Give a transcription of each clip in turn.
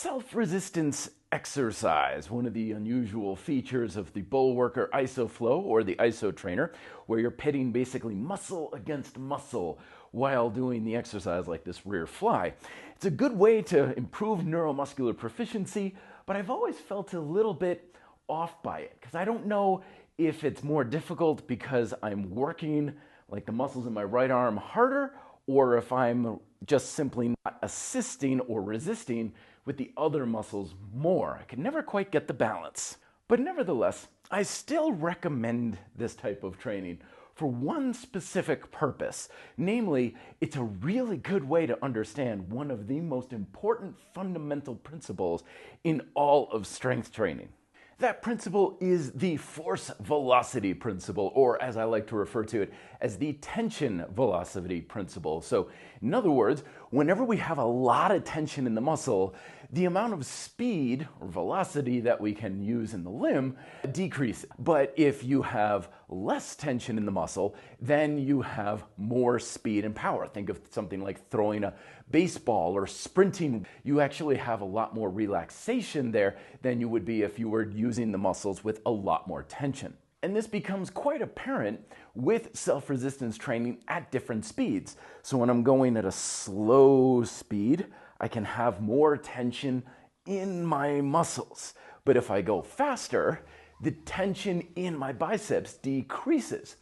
Self-resistance exercise, one of the unusual features of the Bullworker IsoFlow or the IsoTrainer, where you're pitting basically muscle against muscle while doing the exercise like this rear fly. It's a good way to improve neuromuscular proficiency, but I've always felt a little bit off by it because I don't know if it's more difficult because I'm working like the muscles in my right arm harder, or if I'm just simply not assisting or resisting with the other muscles more. I can never quite get the balance. But nevertheless, I still recommend this type of training for one specific purpose. Namely, it's a really good way to understand one of the most important fundamental principles in all of strength training. That principle is the force velocity principle, or as I like to refer to it, as the tension velocity principle. So, in other words, whenever we have a lot of tension in the muscle, the amount of speed or velocity that we can use in the limb decreases. But if you have less tension in the muscle, then you have more speed and power. Think of something like throwing a baseball or sprinting. You actually have a lot more relaxation there than you would be if you were using the muscles with a lot more tension. And this becomes quite apparent with self-resistance training at different speeds. So when I'm going at a slow speed, I can have more tension in my muscles. But if I go faster, the tension in my biceps decreases.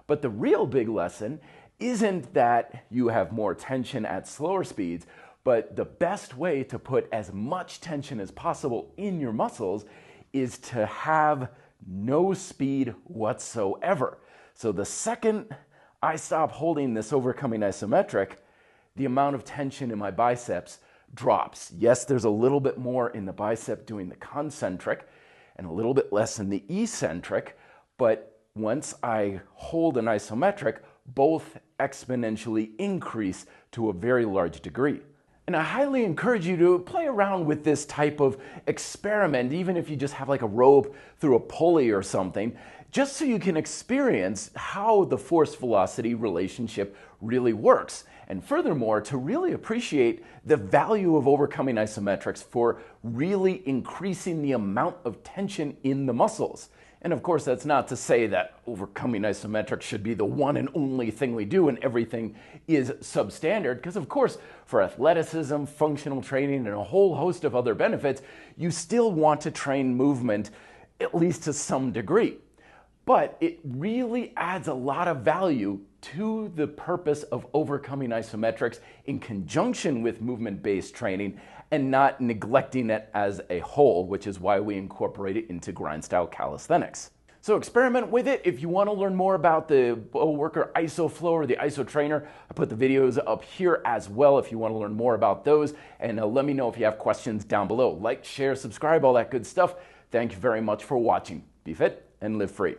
But the real big lesson isn't that you have more tension at slower speeds, but the best way to put as much tension as possible in your muscles is to have no speed whatsoever. So the second I stop holding this overcoming isometric, the amount of tension in my biceps drops. Yes, there's a little bit more in the bicep doing the concentric and a little bit less in the eccentric, but once I hold an isometric, both exponentially increase to a very large degree. And I highly encourage you to play around with this type of experiment, even if you just have like a rope through a pulley or something, just so you can experience how the force-velocity relationship really works. And furthermore, to really appreciate the value of overcoming isometrics for really increasing the amount of tension in the muscles. And of course, that's not to say that overcoming isometrics should be the one and only thing we do and everything is substandard, because of course, for athleticism, functional training, and a whole host of other benefits, you still want to train movement, at least to some degree. But it really adds a lot of value to the purpose of overcoming isometrics in conjunction with movement-based training and not neglecting it as a whole, which is why we incorporate it into grind-style calisthenics. So experiment with it. If you want to learn more about the Bullworker IsoFlow or the IsoTrainer, I put the videos up here as well if you want to learn more about those. And let me know if you have questions down below. Like, share, subscribe, all that good stuff. Thank you very much for watching. Be fit and live free.